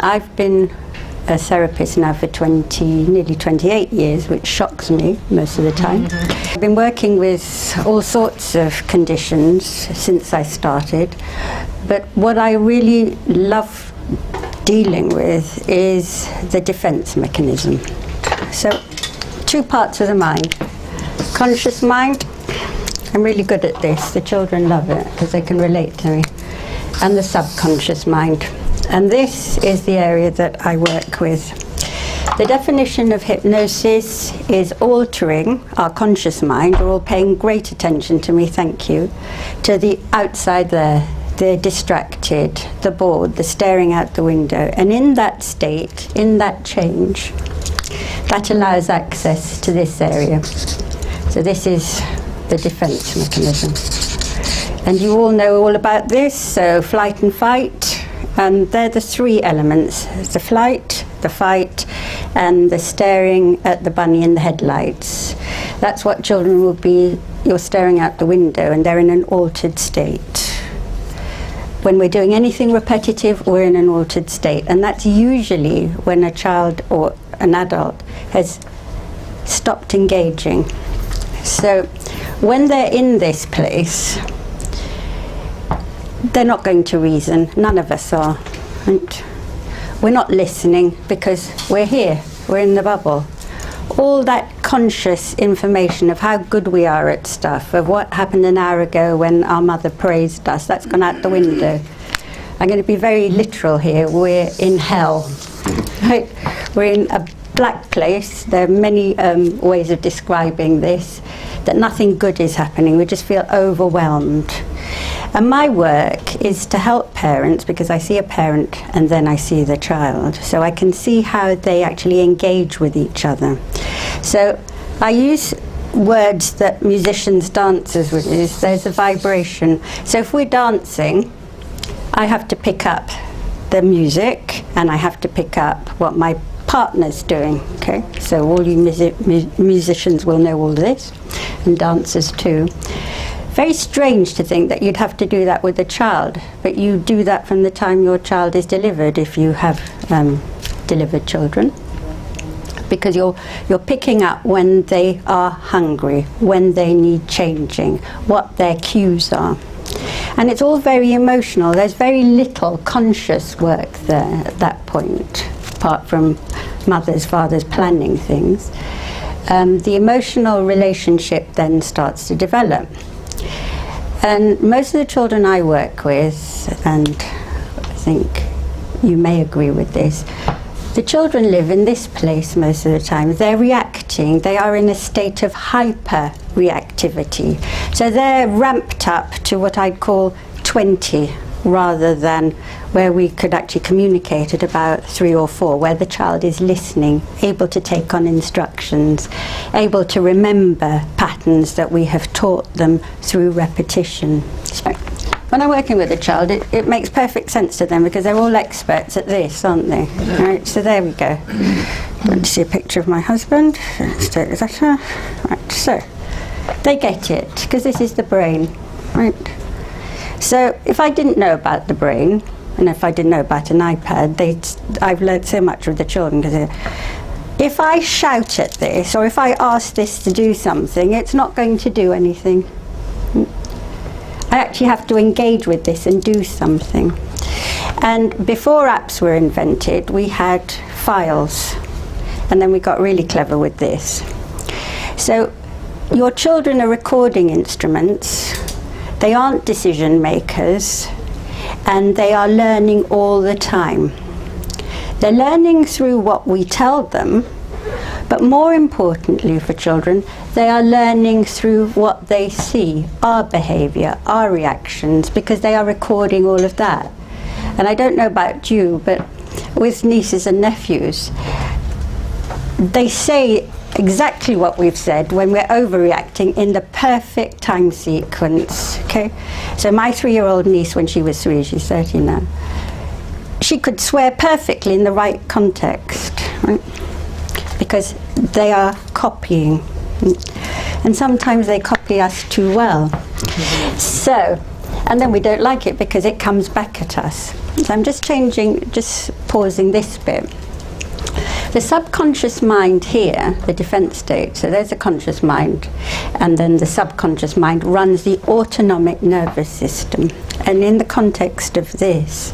I've been a therapist now for nearly 28 years, which shocks me most of the time. I've been working with all sorts of conditions since I started, but what I really love dealing with is the defense mechanism. So, two parts of the mind. Conscious mind, I'm really good at this, the children love it because they can relate to me, and the subconscious mind. And this is the area that I work with. The definition of hypnosis is altering our conscious mind, or all paying great attention to me, thank you, to the outside there. They're distracted, the bored, the staring out the window. And in that state, in that change, that allows access to this area. So this is the defense mechanism. And you all know all about this, so flight and fight. And they're the three elements: the flight, the fight, and the staring at the bunny in the headlights. That's what children will be. You're staring out the window and they're in an altered state. When we're doing anything repetitive, we're in an altered state. And that's usually when a child or an adult has stopped engaging. So when they're in this place, they're not going to reason. None of us are. Right? We're not listening because we're here. We're in the bubble. All that conscious information of how good we are at stuff, of what happened an hour ago when our mother praised us, that's gone out the window. I'm going to be very literal here. We're in hell. Right? We're in a black place. There are many ways of describing this, that nothing good is happening. We just feel overwhelmed. And my work is to help parents, because I see a parent and then I see the child, so I can see how they actually engage with each other. So I use words that musicians, dancers would use. There's a vibration. So if we're dancing, I have to pick up the music and I have to pick up what my partner's doing. Okay, so all you musicians will know all this, and dancers too. Very strange to think that you'd have to do that with a child, but you do that from the time your child is delivered, if you have delivered children, because you're picking up when they are hungry, when they need changing, what their cues are. And it's all very emotional. There's very little conscious work there at that point, apart from mothers, fathers planning things. The emotional relationship then starts to develop. And most of the children I work with, and I think you may agree with this, the children live in this place most of the time. They're reacting. They are in a state of hyper-reactivity. So they're ramped up to what I'd call 20, rather than where we could actually communicate at about 3 or 4, where the child is listening, able to take on instructions, able to remember patterns that we have taught them through repetition. So when I'm working with a child, it makes perfect sense to them, because they're all experts at this, aren't they? Right, so there we go. You want to see a picture of my husband? Let's do it. Right, so they get it, because this is the brain. Right. So if I didn't know about the brain, and if I didn't know about an iPad, I've learned so much with the children, because if I shout at this, or if I ask this to do something, it's not going to do anything. I actually have to engage with this and do something. And before apps were invented, we had files, and then we got really clever with this. So your children are recording instruments. They aren't decision makers, and they are learning all the time. They're learning through what we tell them, but more importantly for children, they are learning through what they see, our behaviour, our reactions, because they are recording all of that. And I don't know about you, but with nieces and nephews, they say exactly what we've said when we're overreacting in the perfect time sequence. Okay, so my 3-year-old niece, when she was 3, she's 30 now, she could swear perfectly in the right context, right? Because they are copying, and sometimes they copy us too well. So and then we don't like it because it comes back at us. So I'm just pausing this bit. The subconscious mind here, the defense state, so there's a conscious mind, and then the subconscious mind runs the autonomic nervous system. And in the context of this,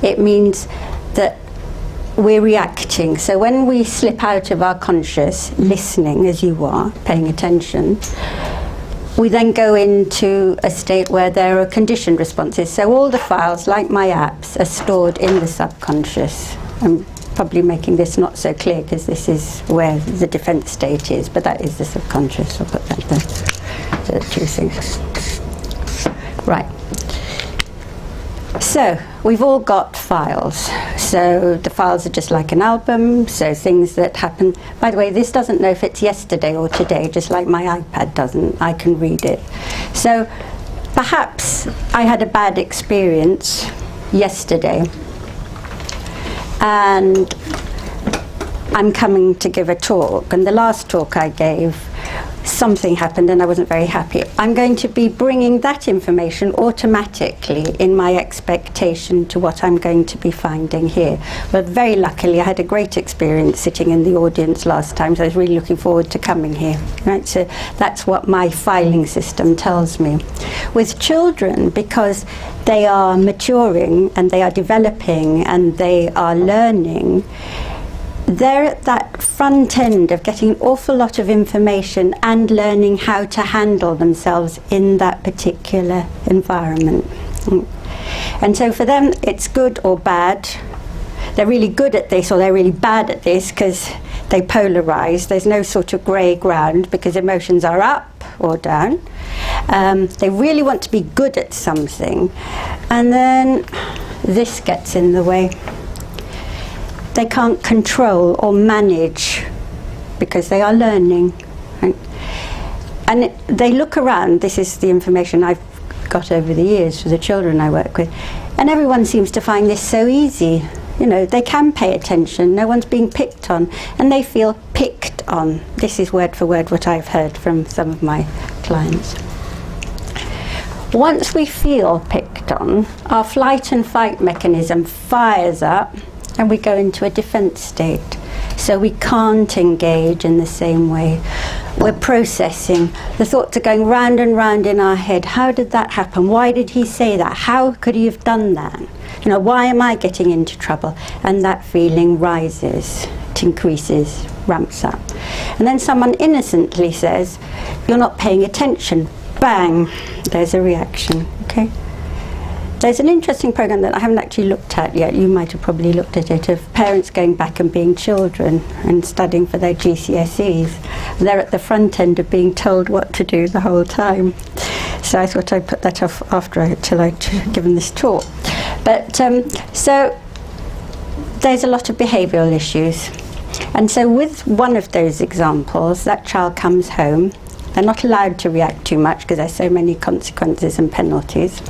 it means that we're reacting. So when we slip out of our conscious, listening as you are, paying attention, we then go into a state where there are conditioned responses. So all the files, like my apps, are stored in the subconscious. I'm probably making this not so clear because this is where the defense state is, but that is the subconscious. I'll put that there. So the two things. Right. So we've all got files. So the files are just like an album, so things that happen. By the way, this doesn't know if it's yesterday or today, just like my iPad doesn't. I can read it. So perhaps I had a bad experience yesterday, and I'm coming to give a talk, and the last talk I gave, something happened and I wasn't very happy. I'm going to be bringing that information automatically in my expectation to what I'm going to be finding here. But very luckily I had a great experience sitting in the audience last time, so I was really looking forward to coming here. Right? So that's what my filing system tells me. With children, because they are maturing and they are developing and they are learning, they're at that front end of getting an awful lot of information and learning how to handle themselves in that particular environment. And so for them, it's good or bad. They're really good at this or they're really bad at this because they polarize. There's no sort of grey ground because emotions are up or down. They really want to be good at something, and then this gets in the way. They can't control or manage because they are learning. Right? And they look around. This is the information I've got over the years for the children I work with, and everyone seems to find this so easy. You know, they can pay attention, no one's being picked on, and they feel picked on. This is word for word what I've heard from some of my clients. Once we feel picked on, our flight and fight mechanism fires up, and we go into a defense state. So we can't engage in the same way. We're processing. The thoughts are going round and round in our head. How did that happen? Why did he say that? How could he have done that? You know, why am I getting into trouble? And that feeling rises, it increases, ramps up. And then someone innocently says, "You're not paying attention." Bang, there's a reaction, okay? There's an interesting program that I haven't actually looked at yet, you might have probably looked at it, of parents going back and being children and studying for their GCSEs. They're at the front end of being told what to do the whole time. So I thought I'd put that off till I'd given this talk. But so there's a lot of behavioural issues. And so with one of those examples, that child comes home. They're not allowed to react too much because there's so many consequences and penalties.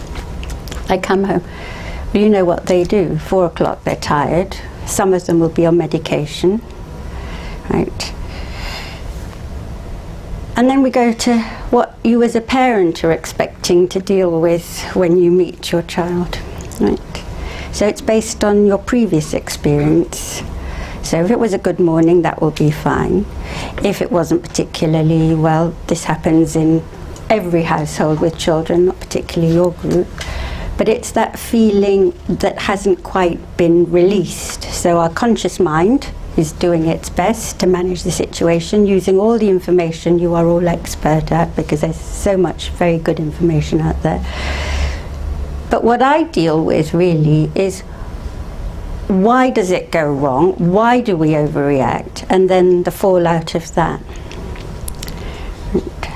They come home. Well, you know what they do. 4 o'clock, they're tired. Some of them will be on medication, right? And then we go to what you as a parent are expecting to deal with when you meet your child, right? So it's based on your previous experience. So if it was a good morning, that will be fine. If it wasn't particularly, well, this happens in every household with children, not particularly your group. But it's that feeling that hasn't quite been released. So our conscious mind is doing its best to manage the situation using all the information you are all expert at, because there's so much very good information out there. But what I deal with really is, why does it go wrong? Why do we overreact? And then the fallout of that.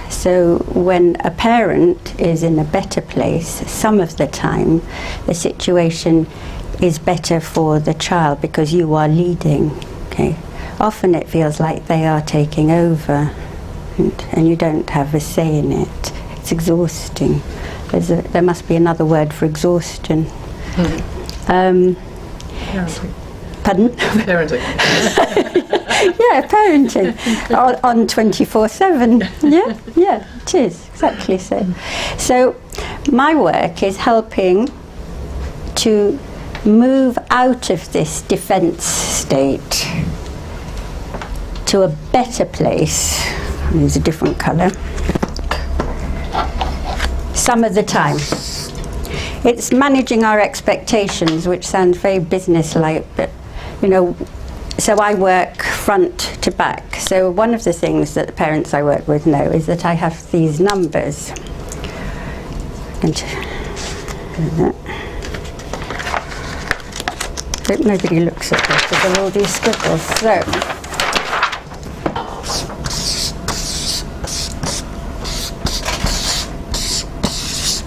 So when a parent is in a better place, some of the time the situation is better for the child because you are leading. Okay? Often it feels like they are taking over, and you don't have a say in it. It's exhausting. There must be another word for exhaustion. Parenting. Pardon? Parenting. Yeah, parenting on 24/7. Yeah, it is exactly so. So my work is helping to move out of this defense state to a better place. There's a different colour. Some of the time. It's managing our expectations, which sounds very business-like, but, you know, so I work front to back. So one of the things that the parents I work with know is that I have these numbers. And hope nobody looks at this because there are all these scribbles. So,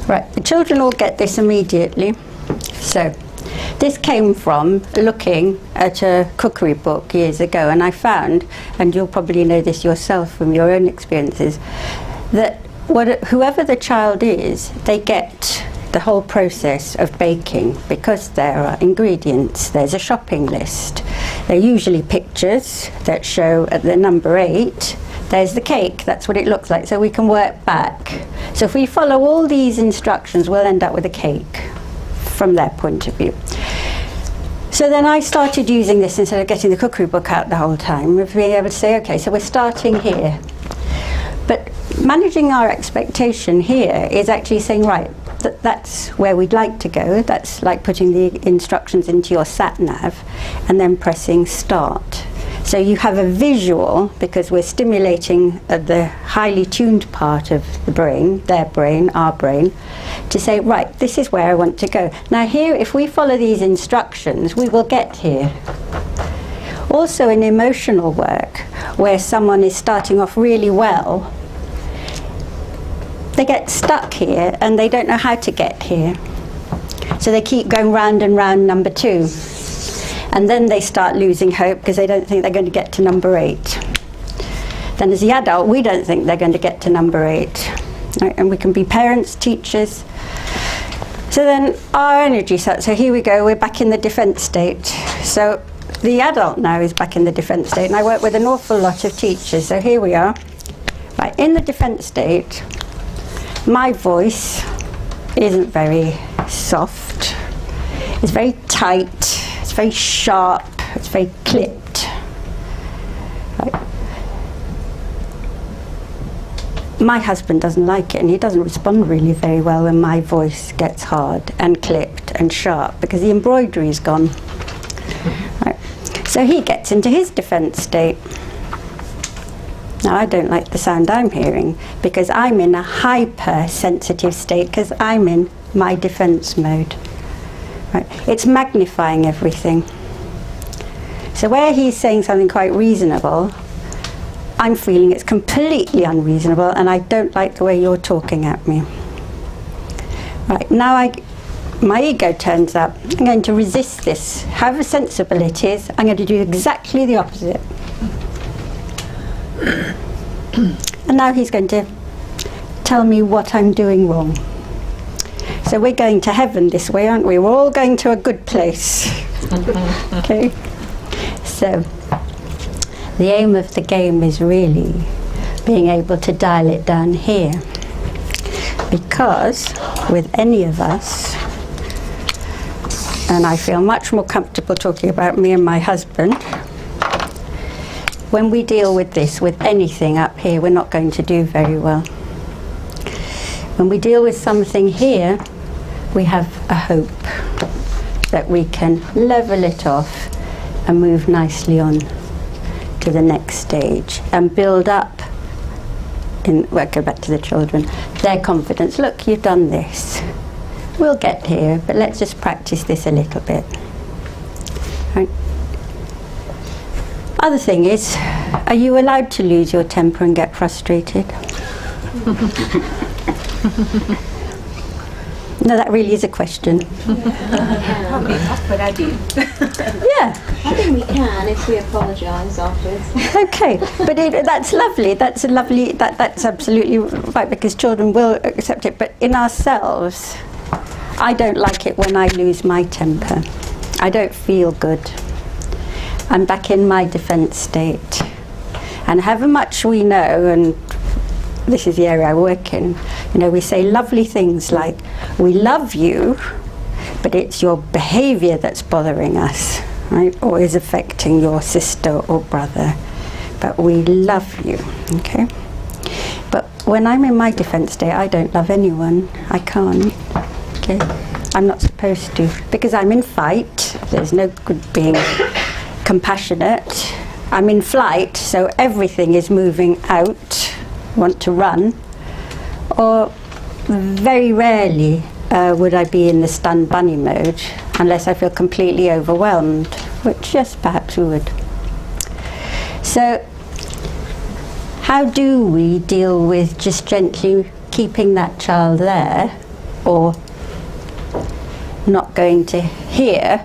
right, the children all get this immediately. So, this came from looking at a cookery book years ago, and I found, and you'll probably know this yourself from your own experiences, that whoever the child is, they get the whole process of baking because there are ingredients, there's a shopping list. They're usually pictures that show at the number 8, there's the cake, that's what it looks like, so we can work back. So if we follow all these instructions, we'll end up with a cake from their point of view. So then I started using this instead of getting the cookery book out the whole time, of being able to say, okay, so we're starting here. But managing our expectation here is actually saying, right, that's where we'd like to go. That's like putting the instructions into your sat-nav and then pressing start. So you have a visual, because we're stimulating the highly tuned part of the brain, their brain, our brain, to say, right, this is where I want to go. Now here, if we follow these instructions, we will get here. Also in emotional work, where someone is starting off really well, they get stuck here and they don't know how to get here. So they keep going round and round number 2. And then they start losing hope because they don't think they're going to get to number 8. Then as the adult, we don't think they're going to get to number 8. Right? And we can be parents, teachers. So then our energy starts, so here we go, we're back in the defense state. So the adult now is back in the defense state, and I work with an awful lot of teachers. So here we are, right, in the defense state. My voice isn't very soft. It's very tight. It's very sharp. It's very clipped. Right. My husband doesn't like it, and he doesn't respond really very well when my voice gets hard and clipped and sharp because the embroidery is gone. Right. So he gets into his defense state. Now I don't like the sound I'm hearing because I'm in a hypersensitive state because I'm in my defense mode. Right. It's magnifying everything. So where he's saying something quite reasonable, I'm feeling it's completely unreasonable and I don't like the way you're talking at me. Right, now my ego turns up. I'm going to resist this. However sensible it is, I'm going to do exactly the opposite. And now he's going to tell me what I'm doing wrong. So we're going to heaven this way, aren't we? We're all going to a good place. Okay. So the aim of the game is really being able to dial it down here. Because with any of us, and I feel much more comfortable talking about me and my husband, when we deal with this, with anything up here, we're not going to do very well. When we deal with something here, we have a hope that we can level it off and move nicely on to the next stage and build up, we'll go back to the children, their confidence. Look, you've done this. We'll get here, but let's just practice this a little bit. Right. Other thing is, are you allowed to lose your temper and get frustrated? No, that really is a question. But I do. Yeah. I think we can if we apologise afterwards. Okay, but that's lovely. That's a lovely. That's absolutely right because children will accept it. But in ourselves, I don't like it when I lose my temper. I don't feel good. I'm back in my defence state, and however much we know, and this is the area I work in, You know, we say lovely things like, we love you, but it's your behaviour that's bothering us, right? Or is affecting your sister or brother. But we love you, okay? But when I'm in my defence state, I don't love anyone. I can't, okay? I'm not supposed to, because I'm in fight. There's no good being compassionate. I'm in flight, so everything is moving out, want to run. Or very rarely would I be in the stunned bunny mode unless I feel completely overwhelmed, which yes, perhaps we would. So how do we deal with just gently keeping that child there, or not going to hear,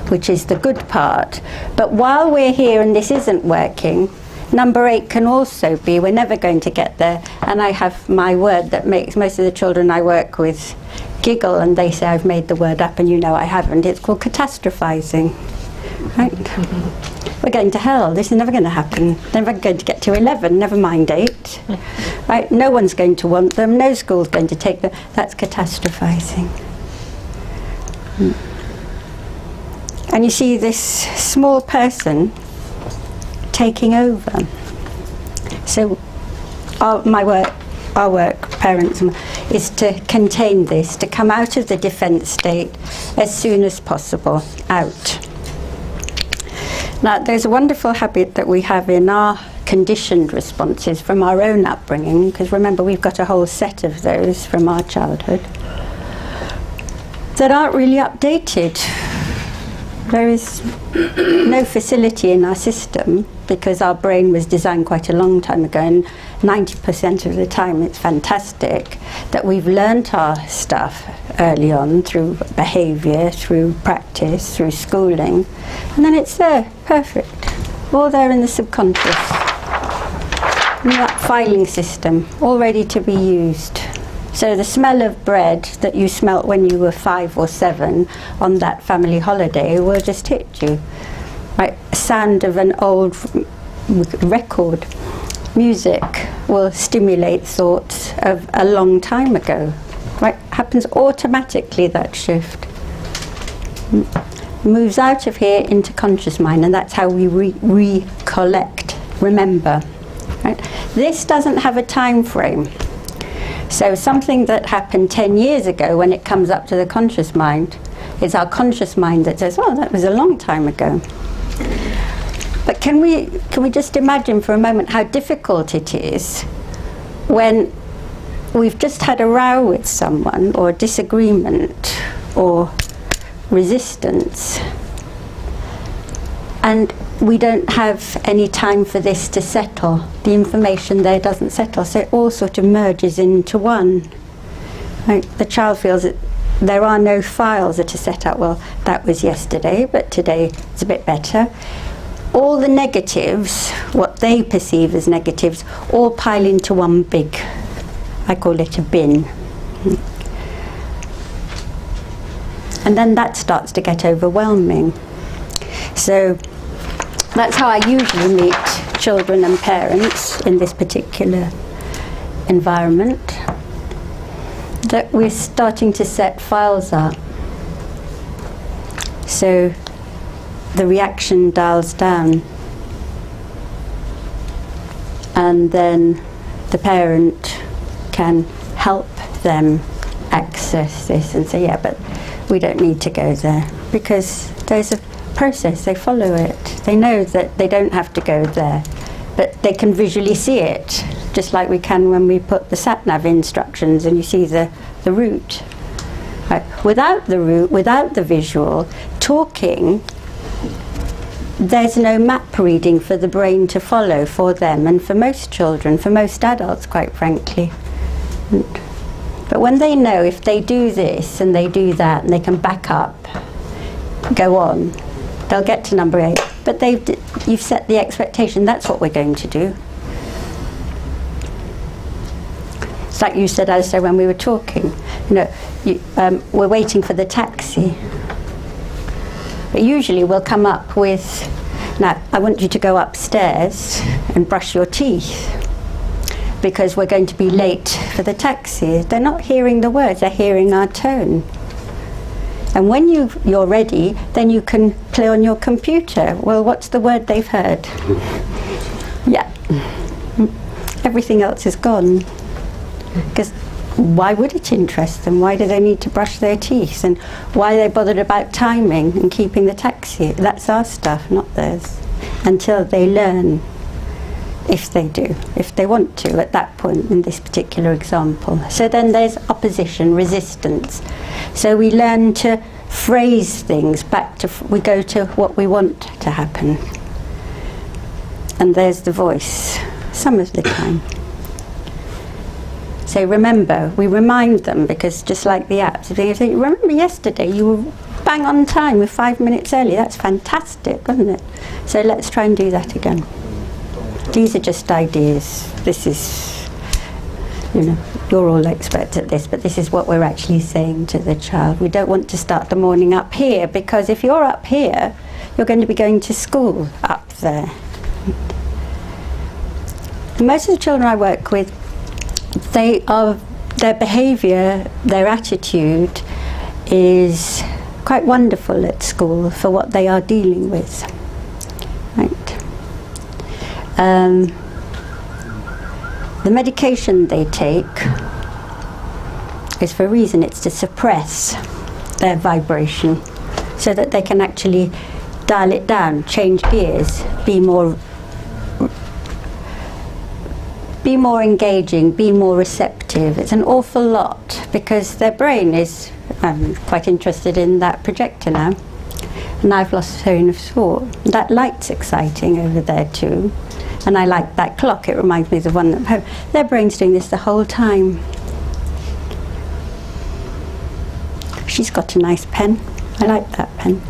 which is the good part? But while we're here and this isn't working, number 8 can also be, we're never going to get there. And I have my word that makes most of the children I work with giggle, and they say I've made the word up, and you know I haven't. It's called catastrophizing, right? We're going to hell. This is never going to happen. Never going to get to 11, never mind 8. Right? No one's going to want them. No school's going to take them. That's catastrophizing. And you see this small person taking over. So our work, parents, is to contain this, to come out of the defence state as soon as possible, out. Now, there's a wonderful habit that we have in our conditioned responses from our own upbringing, because remember, we've got a whole set of those from our childhood, that aren't really updated. There is no facility in our system, because our brain was designed quite a long time ago, and 90% of the time it's fantastic that we've learnt our stuff early on through behaviour, through practice, through schooling, and then it's there, perfect, all there in the subconscious, in that filing system, all ready to be used. So the smell of bread that you smelt when you were 5 or 7 on that family holiday will just hit you. Right? Sound of an old record, music will stimulate thoughts of a long time ago. Right? Happens automatically, that shift. Moves out of here into conscious mind, and that's how we recollect, remember. Right? This doesn't have a time frame. So something that happened 10 years ago, when it comes up to the conscious mind, it's our conscious mind that says, oh, that was a long time ago. But can we just imagine for a moment how difficult it is when we've just had a row with someone, or a disagreement, or resistance, and we don't have any time for this to settle. The information there doesn't settle, so it all sort of merges into one. Right? The child feels that there are no files that are set up. Well, that was yesterday, but today it's a bit better. All the negatives, what they perceive as negatives, all pile into one big, I call it a bin. And then that starts to get overwhelming. So that's how I usually meet children and parents in this particular environment, that we're starting to set files up. So the reaction dials down, and then the parent can help them access this and say, yeah, but we don't need to go there, because there's a process, they follow it. They know that they don't have to go there, but they can visually see it, just like we can when we put the sat-nav instructions and you see the route. Right. Without the route, without the visual, talking, there's no map reading for the brain to follow for them, and for most children, for most adults, quite frankly. But when they know if they do this and they do that and they can back up, go on, they'll get to number 8. But you've set the expectation, that's what we're going to do. It's like you said, Alistair, when we were talking, we're waiting for the taxi. But usually we'll come up with, now, I want you to go upstairs and brush your teeth. because we're going to be late for the taxi. They're not hearing the words, they're hearing our tone. And when you're ready, then you can play on your computer. Well, what's the word they've heard? Yeah. Everything else is gone. Because why would it interest them? Why do they need to brush their teeth? And why are they bothered about timing and keeping the taxi? That's our stuff, not theirs. Until they learn, if they do, if they want to, at that point in this particular example. So then there's opposition, resistance. So we learn to phrase things back to, we go to what we want to happen. And there's the voice, some of the time. So remember, we remind them, because just like the apps, if you think, remember yesterday you were bang on time with 5 minutes early, that's fantastic, wasn't it? So let's try and do that again. These are just ideas. This is, you're all experts at this, but this is what we're actually saying to the child. We don't want to start the morning up here, because if you're up here, you're going to be going to school up there. Most of the children I work with, their behaviour, their attitude is quite wonderful at school for what they are dealing with. Right. The medication they take is for a reason. It's to suppress their vibration so that they can actually dial it down, change gears, be more engaging, be more receptive. It's an awful lot, because their brain is, I'm quite interested in that projector now, and I've lost train of thought. That light's exciting over there too, and I like that clock. It reminds me of the one at home. Their brain's doing this the whole time. She's got a nice pen. I like that pen.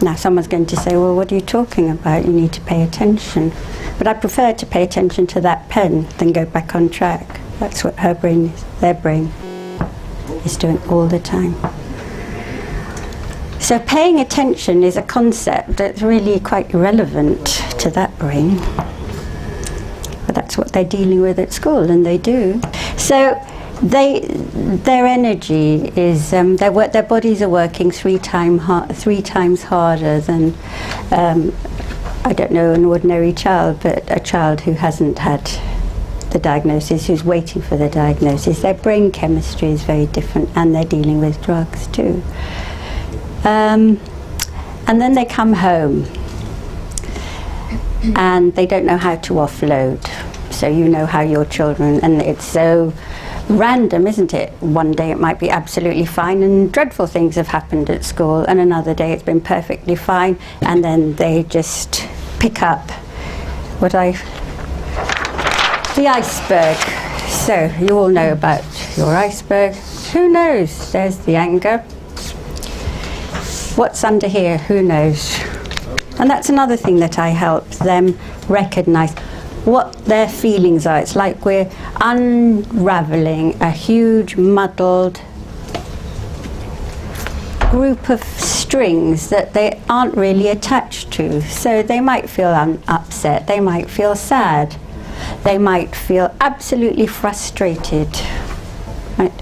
Now someone's going to say, well, what are you talking about? You need to pay attention. But I prefer to pay attention to that pen than go back on track. That's what her brain is, their brain is doing all the time. So paying attention is a concept that's really quite irrelevant to that brain. But that's what they're dealing with at school, and they do. So their energy is, their bodies are working three times harder than, I don't know, an ordinary child, but a child who hasn't had the diagnosis, who's waiting for the diagnosis. Their brain chemistry is very different, and they're dealing with drugs too. And then they come home and they don't know how to offload. So you know how your children, and it's so random, isn't it? One day it might be absolutely fine and dreadful things have happened at school, and another day it's been perfectly fine, and then they just pick up the iceberg. So you all know about your iceberg. Who knows? There's the anger. What's under here? Who knows? And that's another thing that I help them recognise, what their feelings are. It's like we're unravelling a huge muddled group of strings that they aren't really attached to. So they might feel upset, they might feel sad, they might feel absolutely frustrated, right?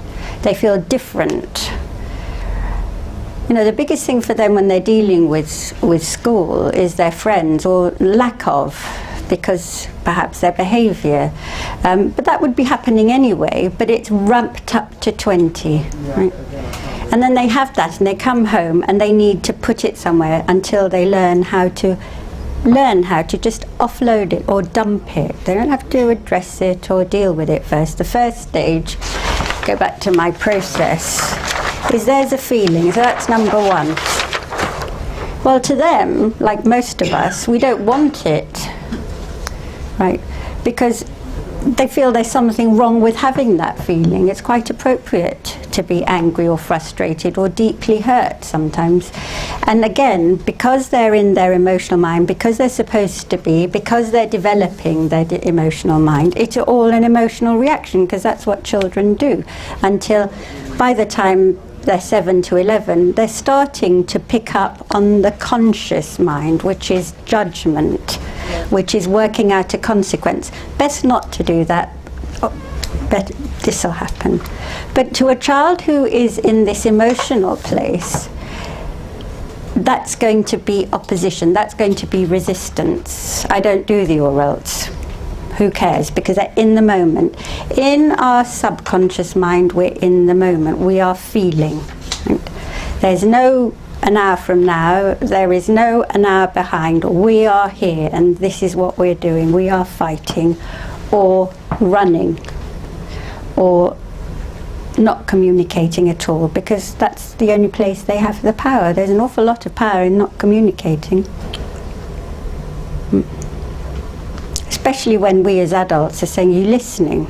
They feel different. The biggest thing for them when they're dealing with school is their friends, or lack of, because perhaps their behaviour. But that would be happening anyway, but it's ramped up to 20. Right? And then they have that, and they come home and they need to put it somewhere until they learn how to just offload it or dump it. They don't have to address it or deal with it first. The first stage, go back to my process, is there's a feeling. So that's number one. Well, to them, like most of us, we don't want it, right? Because they feel there's something wrong with having that feeling. It's quite appropriate to be angry or frustrated or deeply hurt sometimes. And again, because they're in their emotional mind, because they're supposed to be, because they're developing their emotional mind, it's all an emotional reaction, because that's what children do, until by the time they're 7 to 11, they're starting to pick up on the conscious mind, which is judgment, which is working out a consequence. Best not to do that. But this will happen. But to a child who is in this emotional place, that's going to be opposition, that's going to be resistance. I don't do the or else. Who cares? Because they're in the moment. In our subconscious mind, we're in the moment. We are feeling. Right? There's no an hour from now. There is no an hour behind. We are here, and this is what we're doing. We are fighting, or running, or not communicating at all, because that's the only place they have the power. There's an awful lot of power in not communicating. Especially when we as adults are saying, "You're listening."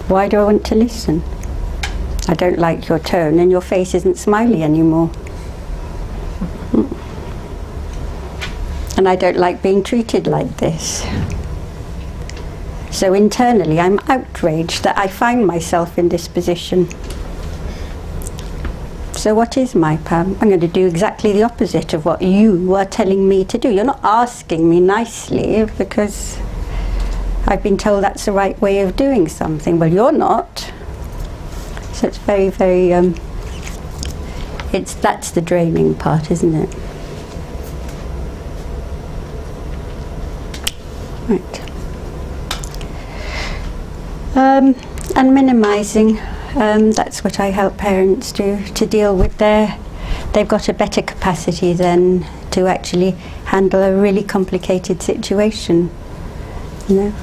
Why do I want to listen? I don't like your tone, and your face isn't smiley anymore. And I don't like being treated like this. So internally, I'm outraged that I find myself in this position. So what is my power? I'm going to do exactly the opposite of what you are telling me to do. You're not asking me nicely because I've been told that's the right way of doing something. Well, you're not. So it's very, very, that's the draining part, isn't it? Right. And minimising. That's what I help parents do, to deal with they've got a better capacity then to actually handle a really complicated situation,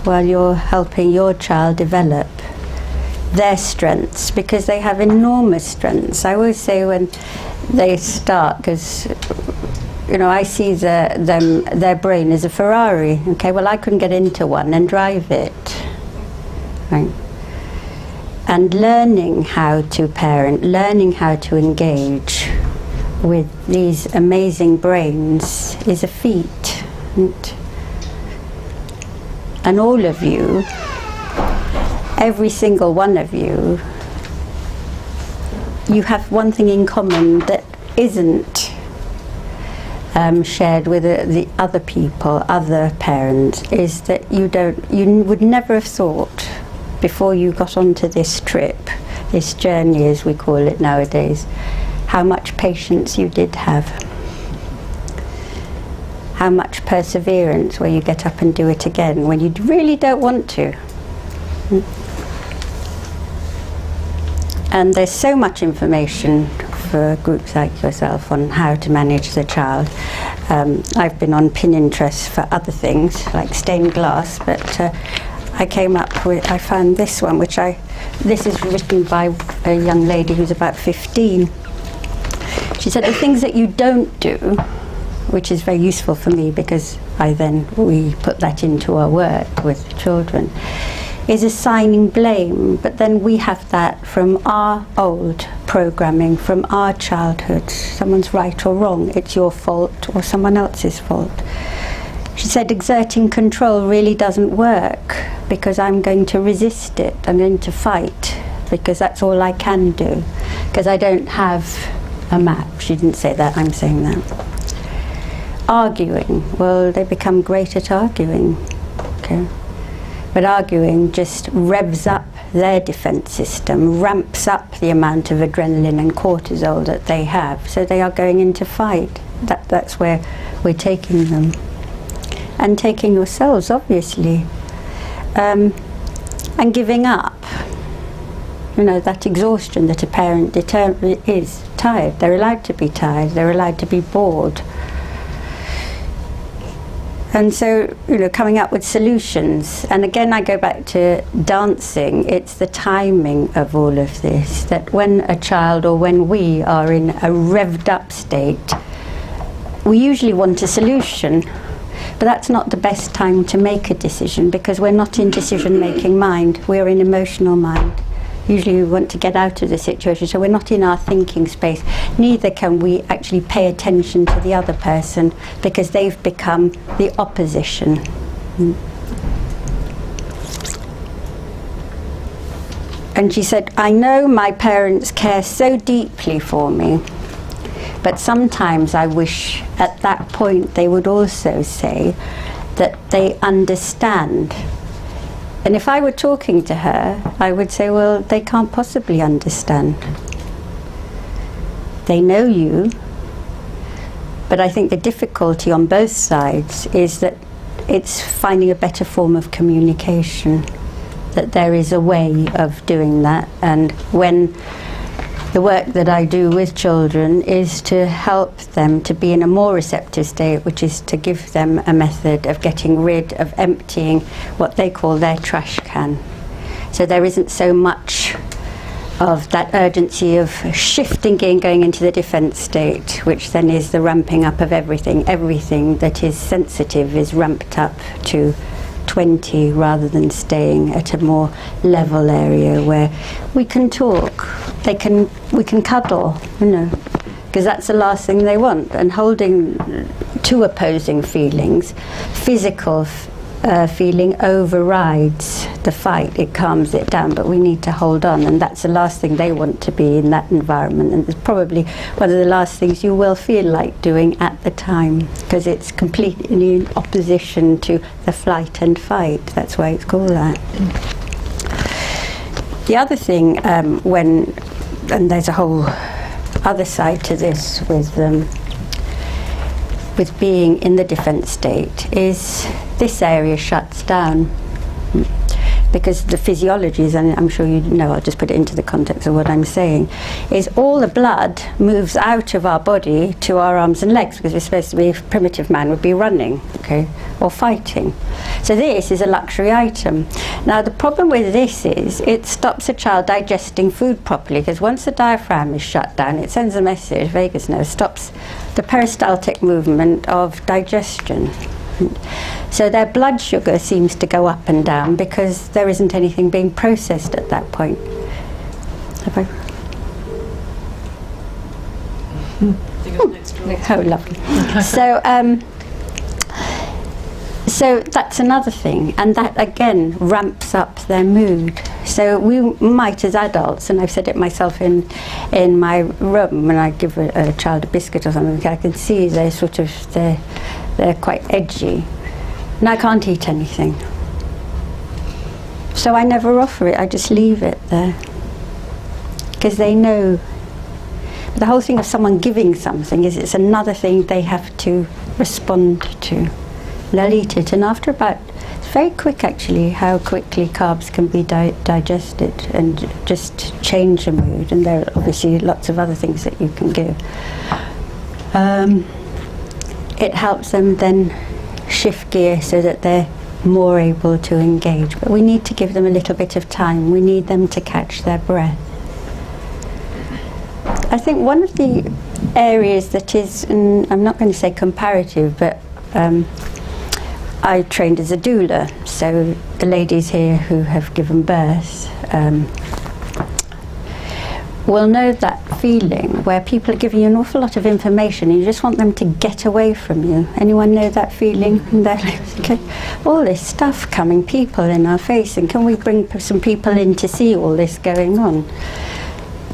while you're helping your child develop their strengths, because they have enormous strengths. I always say when they start, because I see their brain as a Ferrari. Okay, well, I couldn't get into one and drive it, right? And learning how to parent, learning how to engage with these amazing brains is a feat. And all of you, every single one of you, you have one thing in common that isn't shared with the other people, other parents, is that you would never have thought before you got onto this trip, this journey as we call it nowadays, how much patience you did have, how much perseverance where you get up and do it again when you really don't want to. And there's so much information for groups like yourself on how to manage the child. I've been on Pinterest for other things like stained glass, but I found this one, this is written by a young lady who's about 15. She said the things that you don't do, which is very useful for me because we put that into our work with children, is assigning blame, but then we have that from our old programming, from our childhood. Someone's right or wrong, it's your fault or someone else's fault. She said exerting control really doesn't work because I'm going to resist it. I'm going to fight because that's all I can do, because I don't have a map. She didn't say that, I'm saying that. Arguing, well, they become great at arguing. Okay. But arguing just revs up their defense system, ramps up the amount of adrenaline and cortisol that they have. So they are going into fight. That's where we're taking them. And taking yourselves, obviously. And giving up. That exhaustion that a parent is tired. They're allowed to be tired. They're allowed to be bored. And so, coming up with solutions. And again, I go back to dancing. It's the timing of all of this. That when a child or when we are in a revved up state, we usually want a solution. But that's not the best time to make a decision, because we're not in decision-making mind. We're in emotional mind. Usually we want to get out of the situation, so we're not in our thinking space. Neither can we actually pay attention to the other person, because they've become the opposition. And she said, I know my parents care so deeply for me, but sometimes I wish at that point they would also say that they understand. And if I were talking to her, I would say, well, they can't possibly understand. They know you, but I think the difficulty on both sides is that it's finding a better form of communication, that there is a way of doing that. And when the work that I do with children is to help them to be in a more receptive state, which is to give them a method of getting rid of emptying what they call their trash can. So there isn't so much of that urgency of shifting gear and going into the defense state, which then is the ramping up of everything. Everything that is sensitive is ramped up to 20 rather than staying at a more level area where we can talk, we can cuddle, you know, because that's the last thing they want. And holding two opposing feelings, physical feeling overrides the fight, it calms it down, but we need to hold on, and that's the last thing they want to be in that environment, and it's probably one of the last things you will feel like doing at the time, because it's completely in opposition to the flight and fight. That's why it's called that. The other thing, and there's a whole other side to this with being in the defense state, is this area shuts down because the physiology is, and I'm sure you know, I'll just put it into the context of what I'm saying, is all the blood moves out of our body to our arms and legs, because we're supposed to be, primitive man would be running, okay, or fighting. So this is a luxury item. Now the problem with this is it stops a child digesting food properly, because once the diaphragm is shut down, it sends a message, vagus nerve, stops the peristaltic movement of digestion. So their blood sugar seems to go up and down because there isn't anything being processed at that point. Oh, lovely. Okay. So that's another thing, and that again ramps up their mood. So we might, as adults, and I've said it myself in my room, when I give a child a biscuit or something, I can see they're quite edgy, and I can't eat anything. So I never offer it, I just leave it there, because they know. The whole thing of someone giving something is it's another thing they have to respond to. They'll eat it, and after about, it's very quick actually how quickly carbs can be digested and just change the mood, and there are obviously lots of other things that you can give. It helps them then shift gear so that they're more able to engage, but we need to give them a little bit of time. We need them to catch their breath. I think one of the areas that is, I'm not going to say comparative, but I trained as a doula, so the ladies here who have given birth will know that feeling where people are giving you an awful lot of information and you just want them to get away from you. Anyone know that feeling? And they're like, okay, all this stuff coming, people in our face, and can we bring some people in to see all this going on?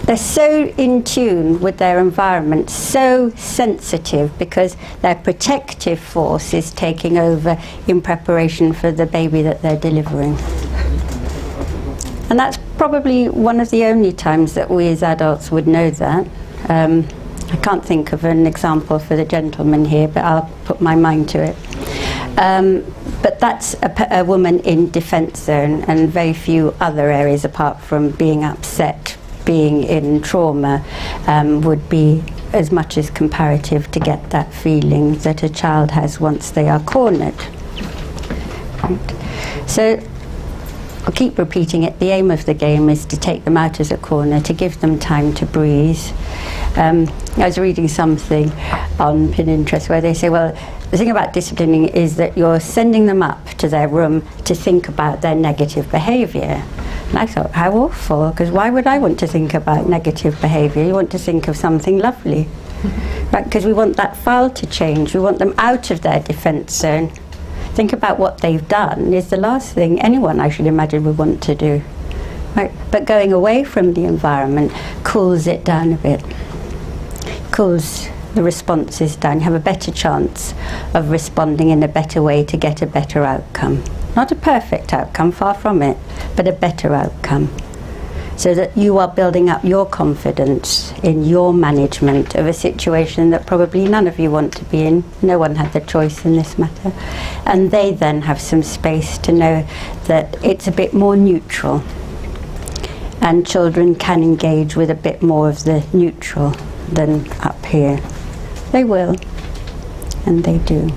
They're so in tune with their environment, so sensitive, because their protective force is taking over in preparation for the baby that they're delivering. And that's probably one of the only times that we as adults would know that. I can't think of an example for the gentleman here, but I'll put my mind to it. But that's a woman in defense zone, and very few other areas apart from being upset, being in trauma, would be as much as comparative to get that feeling that a child has once they are cornered. Right. So I'll keep repeating it. The aim of the game is to take them out as a corner, to give them time to breathe. I was reading something on Pinterest where they say, well, the thing about disciplining is that you're sending them up to their room to think about their negative behaviour. And I thought, how awful, because why would I want to think about negative behaviour? You want to think of something lovely. Right, because we want that file to change. We want them out of their defence zone. Think about what they've done is the last thing anyone, I should imagine, would want to do. Right? But going away from the environment cools it down a bit, cools the responses down. You have a better chance of responding in a better way to get a better outcome. Not a perfect outcome, far from it, but a better outcome. So that you are building up your confidence in your management of a situation that probably none of you want to be in. No one had the choice in this matter. And they then have some space to know that it's a bit more neutral. And children can engage with a bit more of the neutral than up here. They will, and they do.